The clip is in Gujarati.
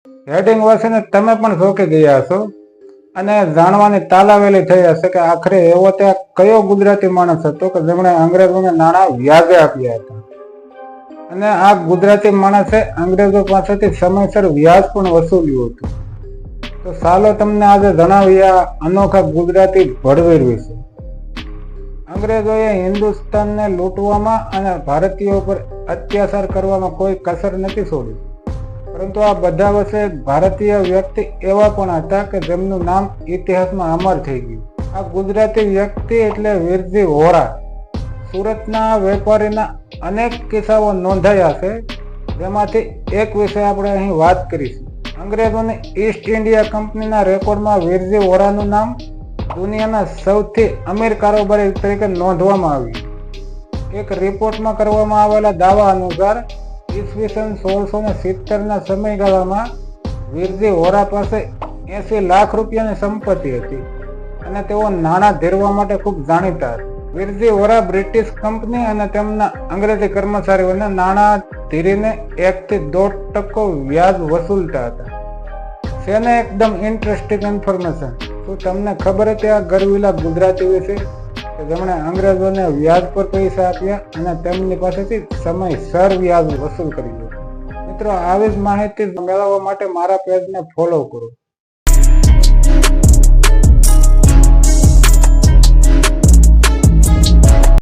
હેડિંગ વાંચીને તમે પણ ચોંકી ગયા હશો અને જાણવાની તાલાવેલી થઈ હશે કે આખરે એવો ત્યાં કયો ગુજરાતી માણસ હતો કે જેમણે અંગ્રેજોને નાણાં વ્યાજે આપ્યા હતા અને આ ગુજરાતી માણસે અંગ્રેજો પાસેથી સમયસર વ્યાજ પણ વસૂલ્યું હતું. તો ચાલો તમને આજે જણાવ્યા અનોખા ગુજરાતી ભડવીર વિશે. અંગ્રેજોએ હિન્દુસ્તાનને લૂંટવામાં અને ભારતીયો પર અત્યાચાર કરવામાં કોઈ કસર નથી છોડી, પરંતુ આ બધા વચ્ચે ભારતીય વ્યક્તિ એવા પણ હતા કે જેમનું નામ ઇતિહાસમાં અમર થઈ ગયું. આ ગુજરાતી વ્યક્તિ એટલે વીરજી વોરા. સુરતના વેપારીના અનેક કિસ્સાઓ નોંધાયા છે, જેમાંથી એક વિશે આપણે અહીં વાત કરીશું. અંગ્રેજોની ઈસ્ટ ઇન્ડિયા કંપનીના રેકોર્ડમાં વીરજી વોરાનું નામ દુનિયાના સૌથી અમીર કારોબારી તરીકે નોંધવામાં આવ્યું. એક રિપોર્ટમાં કરવામાં આવેલા દાવા અનુસાર ઈસવીસન 1670ના સમયગાળામાં વીરજી વોરા પાસે 80 લાખ રૂપિયાની સંપત્તિ હતી અને તેઓ નાણાં ધીરવા માટે ખૂબ જાણીતા હતા. વીરજી વોરા બ્રિટિશ કંપની અને તેમના અંગ્રેજી કર્મચારીઓને નાણાં ધીરીને 1 થી 1.5% વ્યાજ વસૂલતા હતા. છે ને એકદમ ઇન્ટરેસ્ટિંગ ઇન્ફોર્મેશન. શું તમને ખબર હતી આ ગરવીલા ગુજરાતી વિશે કે જેમણે અંગ્રેજોને વ્યાજ પર પૈસા આપ્યા અને તેમની પાસેથી સમયસર વ્યાજ વસૂલ કર્યું? મિત્રો, આવી જ માહિતી મેળવવા માટે મારા પેજને ફોલો કરો.